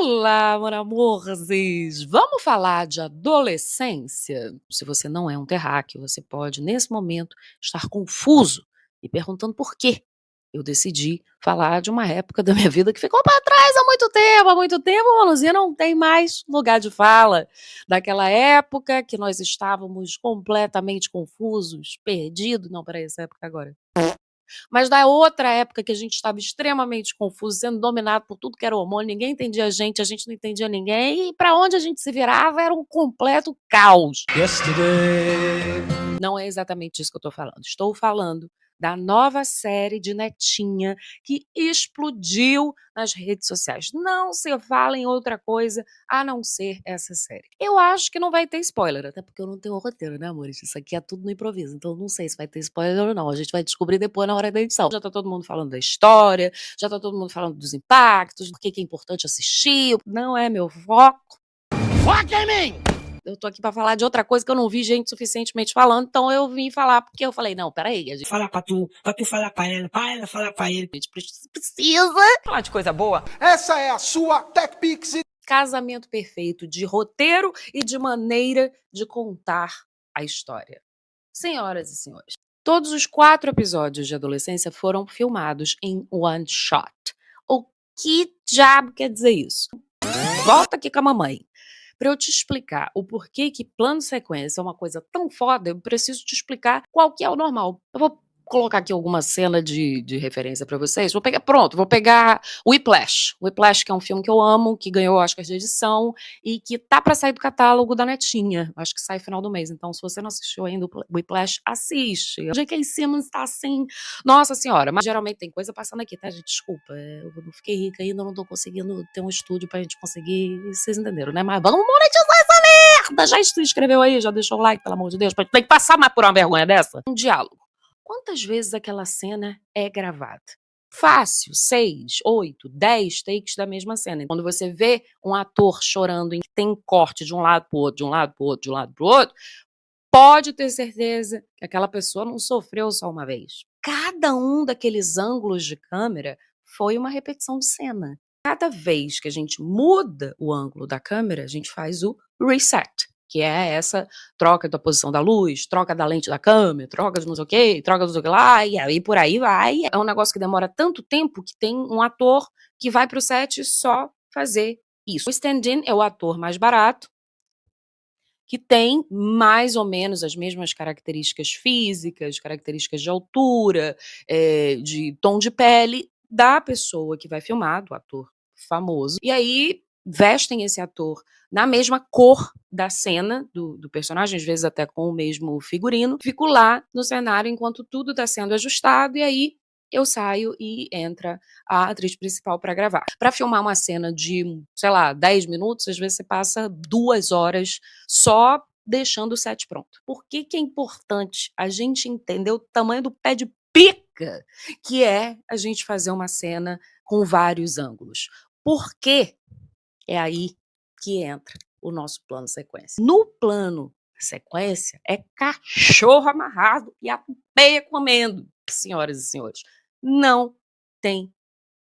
Olá, meu amores! Vamos falar de adolescência? Se você não é um terráqueo, você pode, nesse momento, estar confuso e perguntando por quê. Eu decidi falar de uma época da minha vida que ficou para trás há muito tempo, Manuzinha, não tem mais lugar de fala. Daquela época que nós estávamos completamente confusos, perdidos. Não, peraí, essa época agora. Mas da outra época que a gente estava extremamente confuso, sendo dominado por tudo que era hormônio, ninguém entendia a gente não entendia ninguém, e para onde a gente se virava era um completo caos. Não é exatamente isso que eu estou falando. Estou falando da nova série de Netinha que explodiu nas redes sociais. Não se fala em outra coisa a não ser essa série. Eu acho que não vai ter spoiler, até porque eu não tenho roteiro, né, amores? Isso aqui é tudo no improviso, então eu não sei se vai ter spoiler ou não. A gente vai descobrir depois na hora da edição. Já tá todo mundo falando da história, já tá todo mundo falando dos impactos, do que é importante assistir. Não é meu foco. Foca em mim! Eu tô aqui pra falar de outra coisa que eu não vi gente suficientemente falando, então eu vim falar porque eu falei, não, peraí, a gente Fala pra tu falar pra ela falar pra ele. precisa Falar de coisa boa. Essa é a sua TechPix. casamento perfeito de roteiro e de maneira de contar a história. Senhoras e senhores, todos os 4 episódios de Adolescência foram filmados em one shot. O que diabo quer dizer isso? Volta aqui com a mamãe. Para eu te explicar o porquê que plano sequência é uma coisa tão foda, eu preciso te explicar qual que é o normal. Eu vou colocar aqui alguma cena de referência para vocês. Vou pegar Whiplash. Whiplash, que é um filme que eu amo, que ganhou o Oscar de edição e que tá para sair do catálogo da Netinha. Acho que sai final do mês. Então, se você não assistiu ainda o Whiplash, assiste. O J.K. Simmons tá assim, nossa senhora. Mas geralmente tem coisa passando aqui, tá, gente? Desculpa. Eu não fiquei rica ainda, não tô conseguindo ter um estúdio pra gente conseguir. Vocês entenderam, né? Mas vamos monetizar essa merda! Já se inscreveu aí? Já deixou o like, pelo amor de Deus? Tem que passar mais por uma vergonha dessa? Um diálogo. Quantas vezes aquela cena é gravada? Fácil, 6, 8, 10 takes da mesma cena. Quando você vê um ator chorando e tem corte de um lado pro outro, de um lado pro outro, de um lado pro outro, pode ter certeza que aquela pessoa não sofreu só uma vez. Cada um daqueles ângulos de câmera foi uma repetição de cena. Cada vez que a gente muda o ângulo da câmera, a gente faz o reset, que é essa troca da posição da luz, troca da lente da câmera, troca de não sei o que, troca de não sei o que lá, e aí por aí vai. É um negócio que demora tanto tempo que tem um ator que vai pro set só fazer isso. O stand-in é o ator mais barato, que tem mais ou menos as mesmas características físicas, características de altura, de tom de pele da pessoa que vai filmar, do ator famoso. E aí vestem esse ator na mesma cor da cena do personagem, às vezes até com o mesmo figurino. Fico lá no cenário enquanto tudo está sendo ajustado e aí eu saio e entra a atriz principal para gravar. Para filmar uma cena de, sei lá, 10 minutos, às vezes você passa 2 horas só deixando o set pronto. Por que que é importante a gente entender o tamanho do pé de pica que é a gente fazer uma cena com vários ângulos? Porque é aí que entra o nosso plano sequência. No plano sequência, é cachorro amarrado e a peia comendo, senhoras e senhores. Não tem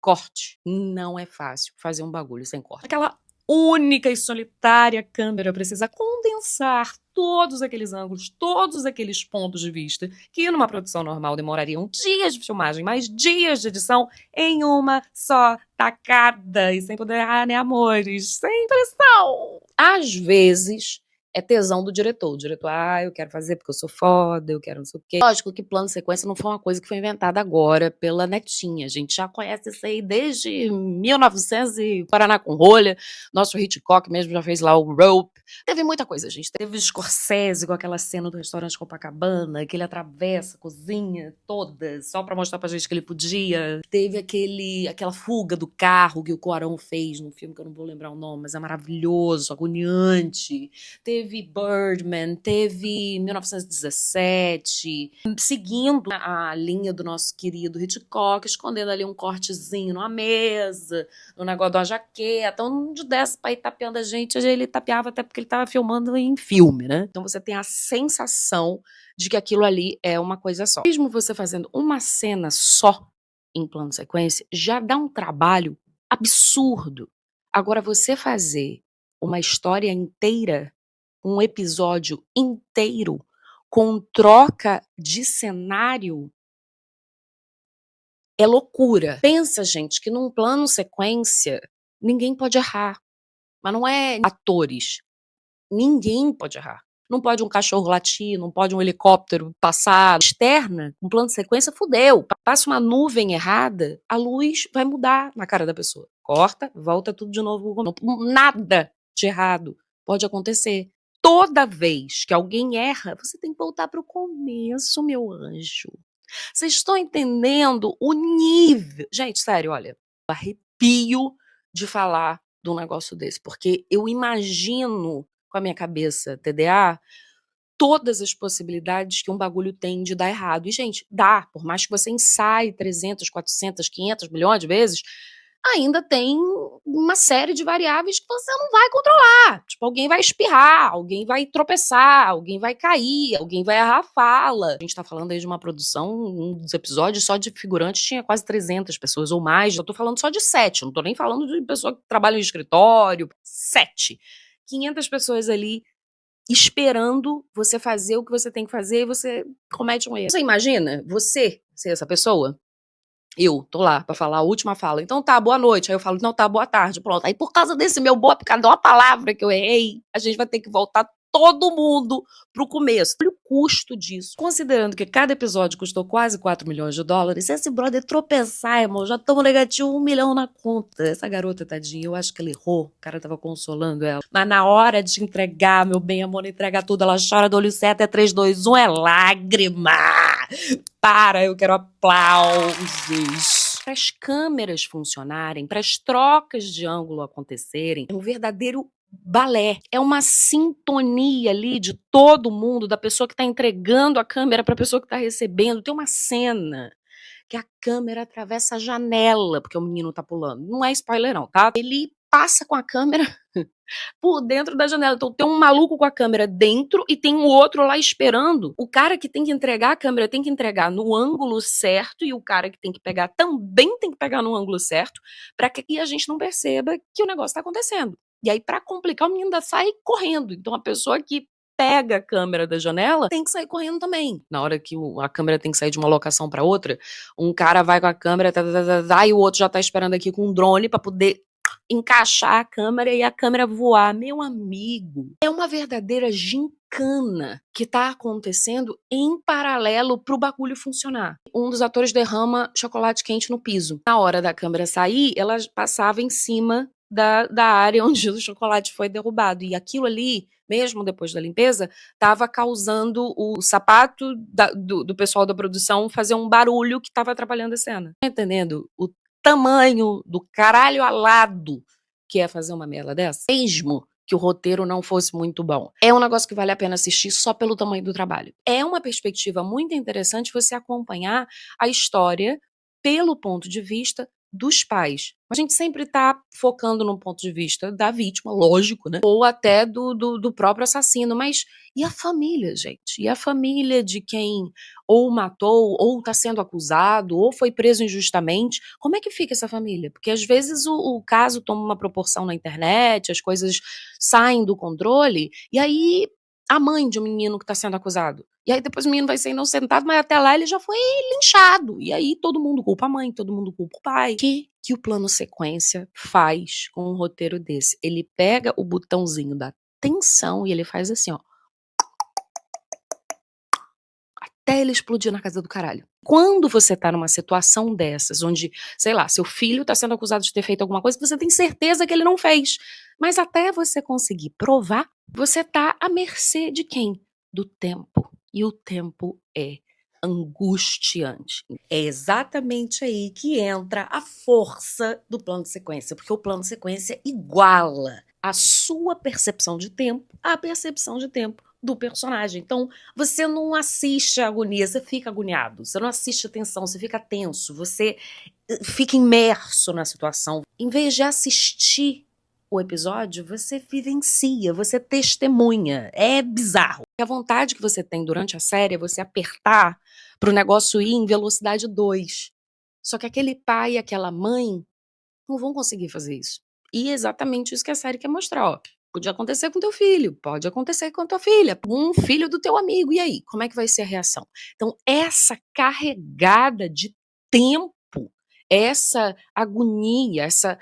corte. Não é fácil fazer um bagulho sem corte. Aquela única e solitária câmera precisa condensar todos aqueles ângulos, todos aqueles pontos de vista, que numa produção normal demorariam dias de filmagem, mais dias de edição, em uma só tacada. E sem poder, né, amores? Sem pressão. Às vezes é tesão do diretor. O diretor, eu quero fazer porque eu sou foda, eu quero não sei o quê. Lógico que plano sequência não foi uma coisa que foi inventada agora pela Netinha. A gente já conhece isso aí desde 1900 e Paraná com rolha. Nosso Hitchcock mesmo já fez lá o Rope. Teve muita coisa, gente. Teve o Scorsese com aquela cena do restaurante Copacabana, que ele atravessa a cozinha toda, só pra mostrar pra gente que ele podia. Teve aquela fuga do carro que o Cuarón fez num filme que eu não vou lembrar o nome, mas é maravilhoso, agoniante. Teve Birdman, teve 1917, seguindo a linha do nosso querido Hitchcock, escondendo ali um cortezinho numa mesa, no negócio de uma jaqueta, onde desse pra ir tapeando a gente, ele tapeava até porque ele tava filmando em filme, né? Então você tem a sensação de que aquilo ali é uma coisa só. Mesmo você fazendo uma cena só em plano sequência, já dá um trabalho absurdo Agora, você fazer uma história inteira, um episódio inteiro, com troca de cenário, é loucura. Pensa, gente, que num plano sequência, ninguém pode errar. Mas não é atores. Ninguém pode errar. Não pode um cachorro latir, não pode um helicóptero passar. Externa, um plano de sequência, fudeu. Passa uma nuvem errada, a luz vai mudar na cara da pessoa. Corta, volta tudo de novo. Nada de errado pode acontecer. Toda vez que alguém erra, você tem que voltar para o começo, meu anjo. Vocês estão entendendo o nível? Gente, sério, olha, arrepio de falar de um negócio desse, porque eu imagino com a minha cabeça TDA todas as possibilidades que um bagulho tem de dar errado. E, gente, dá, por mais que você ensaie 300, 400, 500 milhões de vezes, ainda tem uma série de variáveis que você não vai controlar. Tipo, alguém vai espirrar, alguém vai tropeçar, alguém vai cair, alguém vai errar a fala. A gente tá falando aí de uma produção, um dos episódios só de figurantes tinha quase 300 pessoas ou mais. Eu tô falando só de 7, não tô nem falando de pessoa que trabalha em escritório. 7. 500 pessoas ali esperando você fazer o que você tem que fazer e você comete um erro. Você imagina você ser essa pessoa? Eu tô lá pra falar a última fala. Então tá, boa noite. Aí eu falo, não, tá, boa tarde. Pronto. Aí por causa desse meu boa, por causa de uma palavra que eu errei, a gente vai ter que voltar todo mundo pro começo. Olha o custo disso. Considerando que cada episódio custou quase 4 milhões de dólares, se esse brother tropeçar, irmão, já estamos negativo 1 milhão na conta. Essa garota, tadinha, eu acho que ela errou. O cara tava consolando ela. Mas na hora de entregar, meu bem, amor, entregar tudo, ela chora do olho certo, é 3, 2, 1, é lágrima. Para, eu quero aplausos. Para as câmeras funcionarem, para as trocas de ângulo acontecerem, é um verdadeiro balé. É uma sintonia ali de todo mundo, da pessoa que está entregando a câmera para a pessoa que está recebendo. Tem uma cena que a câmera atravessa a janela, porque o menino tá pulando. Não é spoiler não, tá? Ele passa com a câmera por dentro da janela. Então tem um maluco com a câmera dentro e tem um outro lá esperando. O cara que tem que entregar a câmera tem que entregar no ângulo certo e o cara que tem que pegar também tem que pegar no ângulo certo para que a gente não perceba que o negócio tá acontecendo. E aí, para complicar, o menino ainda sai correndo. Então a pessoa que pega a câmera da janela tem que sair correndo também. Na hora que a câmera tem que sair de uma locação para outra, um cara vai com a câmera e o outro já tá esperando aqui com um drone para poder encaixar a câmera e a câmera voar. Meu amigo, é uma verdadeira gincana que tá acontecendo em paralelo pro bagulho funcionar. Um dos atores derrama chocolate quente no piso. Na hora da câmera sair, ela passava em cima da área onde o chocolate foi derrubado. E aquilo ali, mesmo depois da limpeza, estava causando o sapato do pessoal da produção fazer um barulho que estava atrapalhando a cena. Tá entendendo? O tamanho do caralho alado que é fazer uma merda dessa, mesmo que o roteiro não fosse muito bom. É um negócio que vale a pena assistir só pelo tamanho do trabalho. É uma perspectiva muito interessante você acompanhar a história pelo ponto de vista dos pais. A gente sempre tá focando no ponto de vista da vítima, lógico, né? Ou até do próprio assassino. Mas e a família, gente? E a família de quem ou matou, ou tá sendo acusado, ou foi preso injustamente? Como é que fica essa família? Porque às vezes o caso toma uma proporção na internet, as coisas saem do controle, e aí a mãe de um menino que está sendo acusado. E aí depois o menino vai ser inocentado, mas até lá ele já foi linchado. E aí todo mundo culpa a mãe, todo mundo culpa o pai. O que o plano sequência faz com um roteiro desse? Ele pega o botãozinho da tensão e ele faz assim, ó. Até ele explodir na casa do caralho. Quando você tá numa situação dessas, onde, sei lá, seu filho tá sendo acusado de ter feito alguma coisa que você tem certeza que ele não fez, mas até você conseguir provar, você tá à mercê de quem? Do tempo. E o tempo é angustiante. É exatamente aí que entra a força do plano de sequência, porque o plano de sequência iguala a sua percepção de tempo à percepção de tempo do personagem. Então, você não assiste a agonia, você fica agoniado. Você não assiste a tensão, você fica tenso. Você fica imerso na situação. Em vez de assistir o episódio, você vivencia, você testemunha. É bizarro. A vontade que você tem durante a série é você apertar para o negócio ir em velocidade 2. Só que aquele pai e aquela mãe não vão conseguir fazer isso. E é exatamente isso que a série quer mostrar, ó. Podia acontecer com teu filho, pode acontecer com a tua filha, um filho do teu amigo, e aí? Como é que vai ser a reação? Então, essa carregada de tempo, essa agonia, essa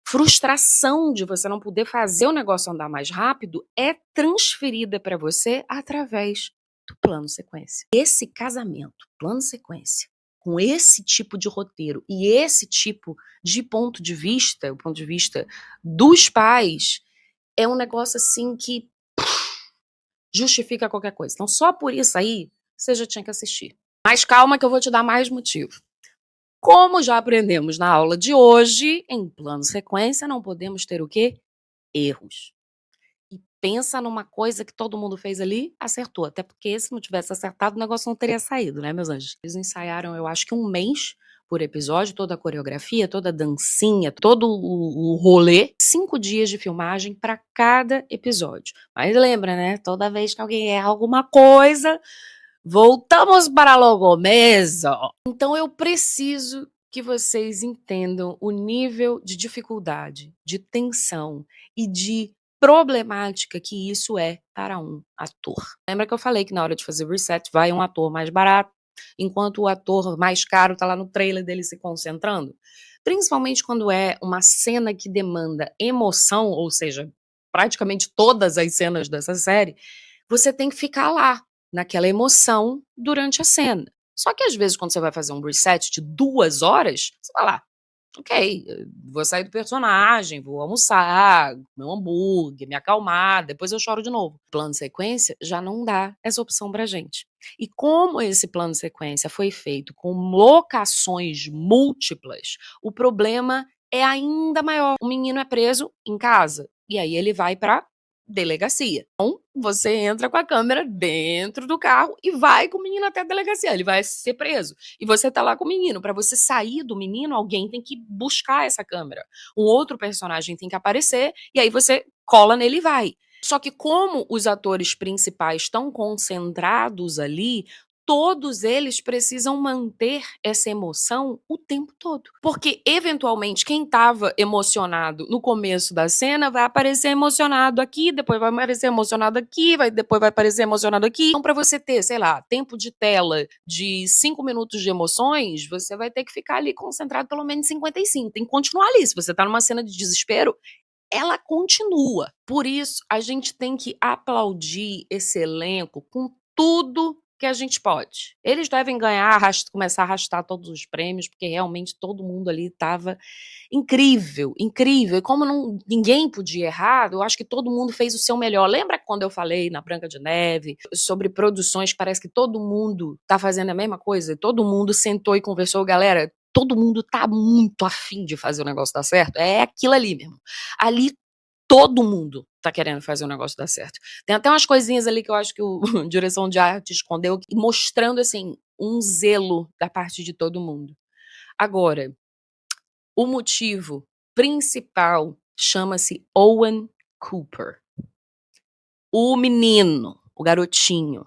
frustração de você não poder fazer o negócio andar mais rápido é transferida para você através do plano sequência. Esse casamento, plano sequência, com esse tipo de roteiro e esse tipo de ponto de vista, o ponto de vista dos pais, é um negócio assim que justifica qualquer coisa. Então, só por isso aí, você já tinha que assistir. Mas calma que eu vou te dar mais motivo. Como já aprendemos na aula de hoje, em plano sequência não podemos ter o quê? Erros. E pensa numa coisa que todo mundo fez ali, acertou. Até porque se não tivesse acertado, o negócio não teria saído, né, meus anjos? Eles ensaiaram, eu acho que 1 mês por episódio, toda a coreografia, toda a dancinha, todo o rolê. 5 dias de filmagem para cada episódio. Mas lembra, né? Toda vez que alguém erra alguma coisa, voltamos para logo mesmo. Então eu preciso que vocês entendam o nível de dificuldade, de tensão e de problemática que isso é para um ator. Lembra que eu falei que na hora de fazer reset vai um ator mais barato, enquanto o ator mais caro está lá no trailer dele se concentrando? Principalmente quando é uma cena que demanda emoção, ou seja, praticamente todas as cenas dessa série, você tem que ficar lá, naquela emoção durante a cena. Só que às vezes quando você vai fazer um reset de 2 horas, você vai lá, ok, vou sair do personagem, vou almoçar, comer um hambúrguer, me acalmar, depois eu choro de novo. Plano sequência já não dá essa opção pra gente. E como esse plano sequência foi feito com locações múltiplas, o problema é ainda maior. O menino é preso em casa e aí ele vai pra delegacia. Então, você entra com a câmera dentro do carro e vai com o menino até a delegacia. Ele vai ser preso. E você tá lá com o menino. Para você sair do menino, alguém tem que buscar essa câmera. Um outro personagem tem que aparecer e aí você cola nele e vai. Só que como os atores principais estão concentrados ali, todos eles precisam manter essa emoção o tempo todo. Porque, eventualmente, quem estava emocionado no começo da cena vai aparecer emocionado aqui, depois vai aparecer emocionado aqui, depois vai aparecer emocionado aqui. Então, para você ter, sei lá, tempo de tela de 5 minutos de emoções, você vai ter que ficar ali concentrado pelo menos 55. Tem que continuar ali. Se você tá numa cena de desespero, ela continua. Por isso, a gente tem que aplaudir esse elenco com tudo que a gente pode. Eles devem ganhar, começar a arrastar todos os prêmios, porque realmente todo mundo ali estava incrível, incrível. E como ninguém podia errar, eu acho que todo mundo fez o seu melhor. Lembra quando eu falei na Branca de Neve sobre produções que parece que todo mundo tá fazendo a mesma coisa? Todo mundo sentou e conversou, galera, todo mundo tá muito afim de fazer o negócio dar certo. É aquilo ali mesmo. Ali todo mundo tá querendo fazer o negócio dar certo. Tem até umas coisinhas ali que eu acho que o direção de arte escondeu, mostrando, assim, um zelo da parte de todo mundo. Agora, o motivo principal chama-se Owen Cooper. O menino, o garotinho.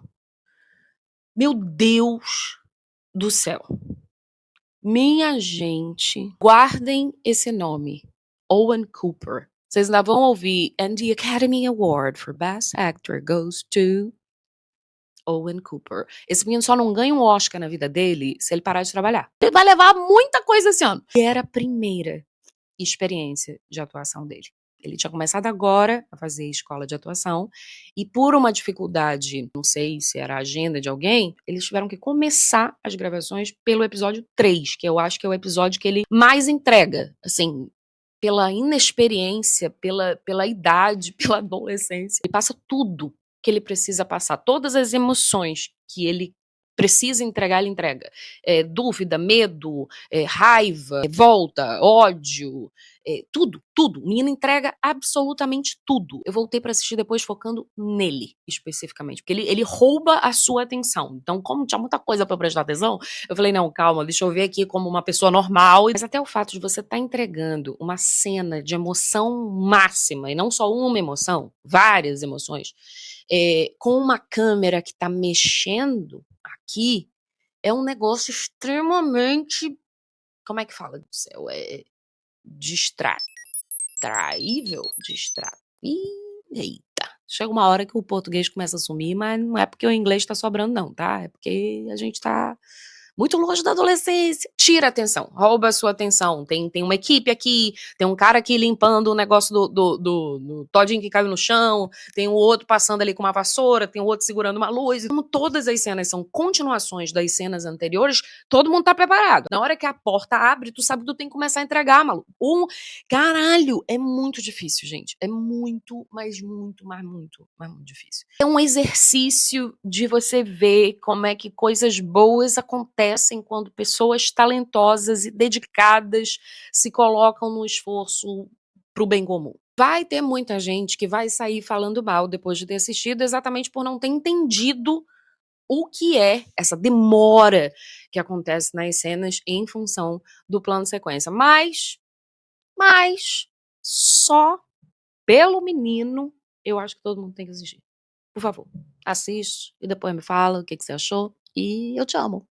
Meu Deus do céu. Minha gente, guardem esse nome, Owen Cooper. Vocês ainda vão ouvir, and the Academy Award for Best Actor goes to Owen Cooper. Esse menino só não ganha um Oscar na vida dele se ele parar de trabalhar. Ele vai levar muita coisa esse ano. E era a primeira experiência de atuação dele. Ele tinha começado agora a fazer escola de atuação e por uma dificuldade, não sei se era a agenda de alguém, eles tiveram que começar as gravações pelo episódio 3, que eu acho que é o episódio que ele mais entrega, assim, pela inexperiência, pela idade, pela adolescência. Ele passa tudo que ele precisa passar, todas as emoções que ele precisa entregar, ele entrega. Dúvida, medo, raiva, revolta, ódio, tudo, tudo. O menino entrega absolutamente tudo. Eu voltei pra assistir depois focando nele, especificamente, porque ele rouba a sua atenção. Então, como tinha muita coisa pra prestar atenção, eu falei, não, calma, deixa eu ver aqui como uma pessoa normal. Mas até o fato de você estar entregando uma cena de emoção máxima, e não só uma emoção, várias emoções, com uma câmera que tá mexendo aqui, é um negócio extremamente, como é que fala do céu? Distrai. Distraível? Eita. Chega uma hora que o português começa a sumir, mas não é porque o inglês tá sobrando não, tá? É porque a gente tá muito longe da adolescência. Tira a atenção, rouba a sua atenção. Tem uma equipe aqui, tem um cara aqui limpando o negócio do todinho que caiu no chão, tem o outro passando ali com uma vassoura, tem o outro segurando uma luz. E como todas as cenas são continuações das cenas anteriores, todo mundo tá preparado. Na hora que a porta abre, tu sabe que tu tem que começar a entregar, maluco. Caralho, é muito difícil, gente. É muito, mas muito difícil. É um exercício de você ver como é que coisas boas acontecem quando pessoas talentosas e dedicadas se colocam no esforço pro bem comum. Vai ter muita gente que vai sair falando mal depois de ter assistido exatamente por não ter entendido o que é essa demora que acontece nas cenas em função do plano de sequência. Mas só pelo menino, eu acho que todo mundo tem que assistir. Por favor, assiste e depois me fala o que você achou. E eu te amo.